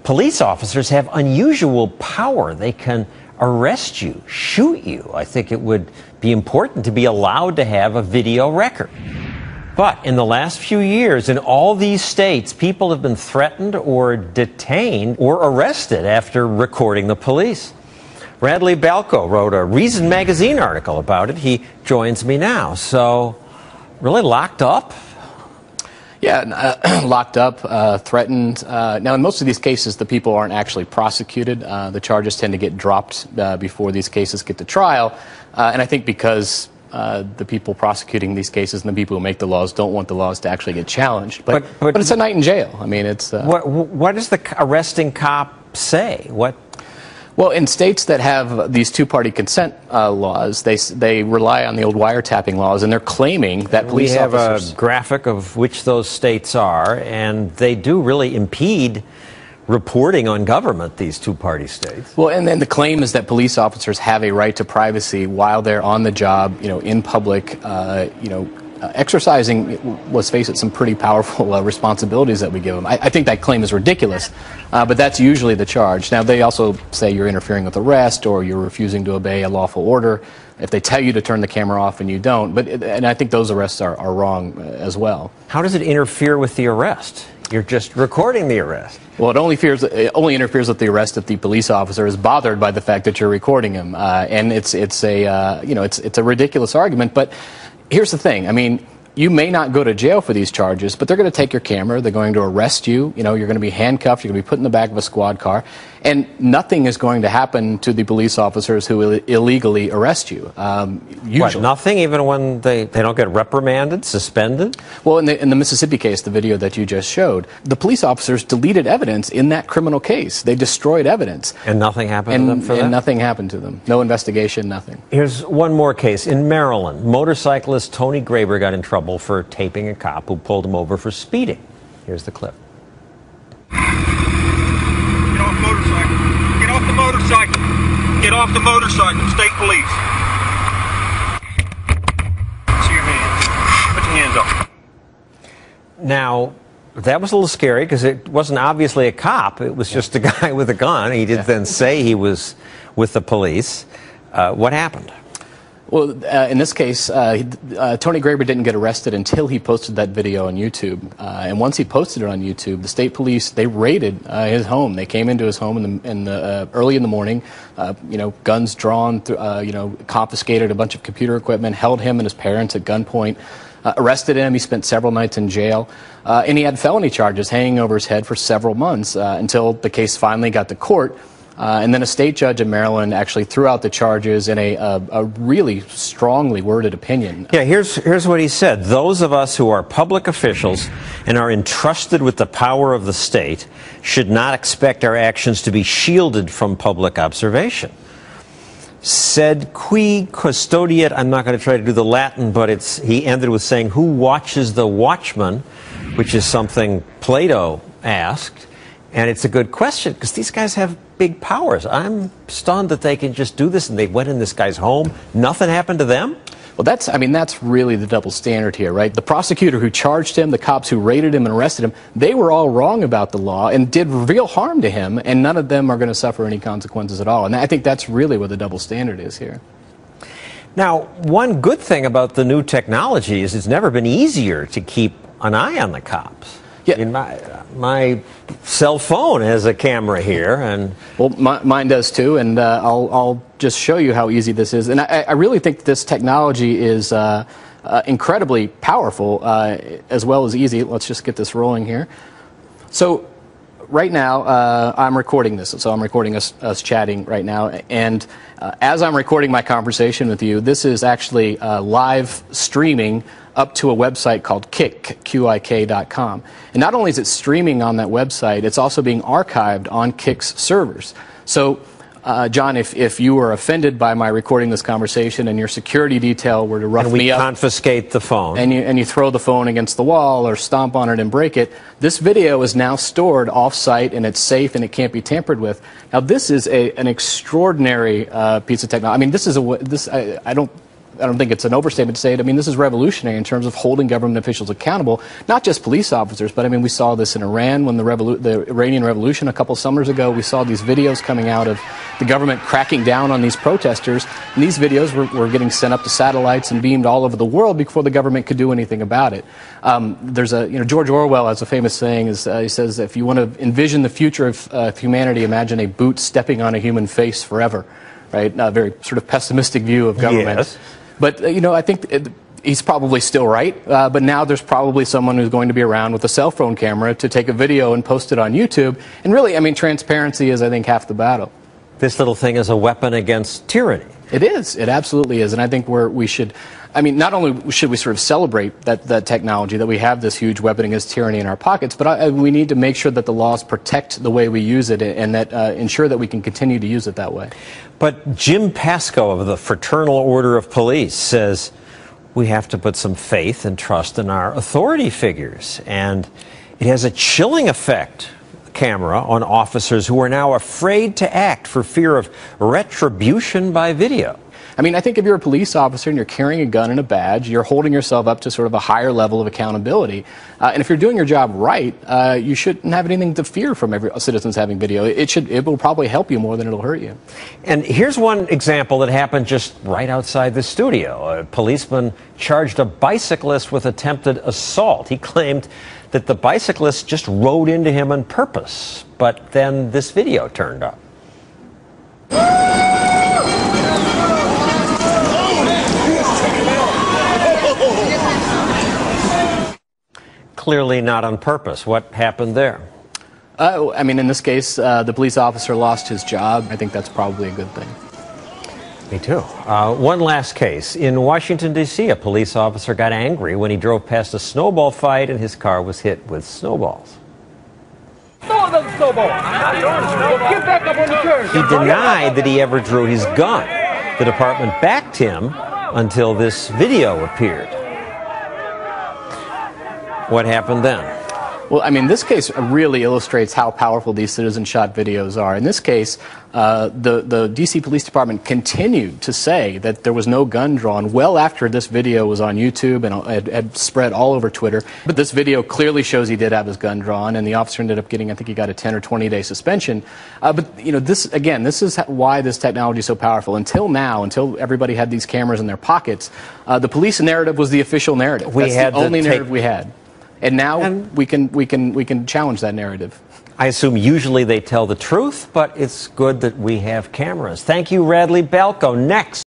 police officers have unusual power. They can arrest you, shoot you. I think it would be important to be allowed to have a video record. But in the last few years, in all these states, people have been threatened or detained or arrested after recording the police. Radley Balko wrote a Reason magazine article about it. He joins me now. So, really locked up? Yeah, locked up, threatened. Now, in most of these cases, the people aren't actually prosecuted. The charges tend to get dropped before these cases get to trial. And I think because the people prosecuting these cases and the people who make the laws don't want the laws to actually get challenged. But it's a night in jail. I mean, it's... What does the arresting cop say? Well, in states that have these two-party consent laws, they rely on the old wiretapping laws, and they're claiming that police officers... We have a graphic of which those states are, and they do really impede reporting on government, these two-party states. Well, and then the claim is that police officers have a right to privacy while they're on the job, in public, exercising, let's face it, some pretty powerful responsibilities that we give them. I think that claim is ridiculous, but that's usually the charge. Now, they also say you're interfering with arrest or you're refusing to obey a lawful order if they tell you to turn the camera off and you don't. And I think those arrests are wrong as well. How does it interfere with the arrest? You're just recording the arrest. Well, it only interferes with the arrest if the police officer is bothered by the fact that you're recording him, and it's a ridiculous argument. But here's the thing. I mean, you may not go to jail for these charges, but they're going to take your camera. They're going to arrest you. You're going to be handcuffed. You're going to be put in the back of a squad car. And nothing is going to happen to the police officers who illegally arrest you. Usually. What, nothing? Even when they don't get reprimanded, suspended? Well, in the Mississippi case, the video that you just showed, the police officers deleted evidence in that criminal case. They destroyed evidence. And nothing happened to them for that? And nothing happened to them. No investigation, nothing. Here's one more case. In Maryland, motorcyclist Tony Graber got in trouble for taping a cop who pulled him over for speeding. Here's the clip. Get off the motorcycle. Get off the motorcycle. State police. See your hands. Put your hands up. Now, that was a little scary because it wasn't obviously a cop. It was just a guy with a gun. He did then say he was with the police. What happened? Well, in this case, Tony Graber didn't get arrested until he posted that video on YouTube. And once he posted it on YouTube, the state police, they raided his home. They came into his home early in the morning, guns drawn, confiscated a bunch of computer equipment, held him and his parents at gunpoint, arrested him. He spent several nights in jail. And he had felony charges hanging over his head for several months until the case finally got to court. And then a state judge in Maryland actually threw out the charges in a really strongly worded opinion. Yeah, here's what he said. Those of us who are public officials and are entrusted with the power of the state should not expect our actions to be shielded from public observation. Sed qui custodiet, I'm not going to try to do the Latin, but he ended with saying, who watches the watchman, which is something Plato asked. And it's a good question because these guys have big powers. I'm stunned that they can just do this and they went in this guy's home. Nothing happened to them? Well, that's really the double standard here, right? The prosecutor who charged him, the cops who raided him and arrested him, they were all wrong about the law and did real harm to him, and none of them are going to suffer any consequences at all. And I think that's really what the double standard is here. Now, one good thing about the new technology is it's never been easier to keep an eye on the cops. Yeah. In my cell phone has a camera here, and well, mine does too. And I'll just show you how easy this is. And I really think this technology is incredibly powerful as well as easy. Let's just get this rolling here. So right now I'm recording this. So I'm recording us chatting right now. And as I'm recording my conversation with you, this is actually live streaming up to a website called Kik, QIK.com. And not only is it streaming on that website, it's also being archived on Kik's servers. So, John, if you were offended by my recording this conversation and your security detail were to rough me up, confiscate the phone, and you throw the phone against the wall or stomp on it and break it, this video is now stored off-site and it's safe and it can't be tampered with. Now, this is an extraordinary piece of technology. I mean, I don't think it's an overstatement to say it. I mean, this is revolutionary in terms of holding government officials accountable, not just police officers, but I mean, we saw this in Iran when the Iranian Revolution a couple summers ago. We saw these videos coming out of the government cracking down on these protesters, and these videos were getting sent up to satellites and beamed all over the world before the government could do anything about it. There's George Orwell has a famous saying, he says, if you want to envision the future of humanity, imagine a boot stepping on a human face forever. Right? A very sort of pessimistic view of government. Yes. But, I think he's probably still right. But now there's probably someone who's going to be around with a cell phone camera to take a video and post it on YouTube. And really, I mean, transparency is, I think, half the battle. This little thing is a weapon against tyranny. It is. It absolutely is. And I think we should, I mean, not only should we sort of celebrate that technology, that we have this huge weapon against tyranny in our pockets, but we need to make sure that the laws protect the way we use it and that ensure that we can continue to use it that way. But Jim Pasco of the Fraternal Order of Police says we have to put some faith and trust in our authority figures. And it has a chilling effect, camera, on officers who are now afraid to act for fear of retribution by video. I mean, I think if you're a police officer and you're carrying a gun and a badge, you're holding yourself up to sort of a higher level of accountability. And if you're doing your job right, you shouldn't have anything to fear from citizens having video. It will probably help you more than it'll hurt you. And here's one example that happened just right outside the studio. A policeman charged a bicyclist with attempted assault. He claimed that the bicyclist just rode into him on purpose. But then this video turned up. Clearly not on purpose. What happened there? I mean, in this case, the police officer lost his job. I think that's probably a good thing. Me too. One last case. In Washington, D.C., a police officer got angry when he drove past a snowball fight and his car was hit with snowballs. Throw another snowball. Get back up on the curb. He denied that he ever drew his gun. The department backed him until this video appeared. What happened then? Well, I mean, this case really illustrates how powerful these citizen shot videos are. In this case, the D.C. Police Department continued to say that there was no gun drawn well after this video was on YouTube and had spread all over Twitter. But this video clearly shows he did have his gun drawn, and the officer ended up getting, I think he got a 10 or 20-day suspension. But, this is why this technology is so powerful. Until now, until everybody had these cameras in their pockets, the police narrative was the official narrative. That's the only narrative we had. And now we can challenge that narrative. I assume usually they tell the truth, but it's good that we have cameras. Thank you, Radley Balko. Next.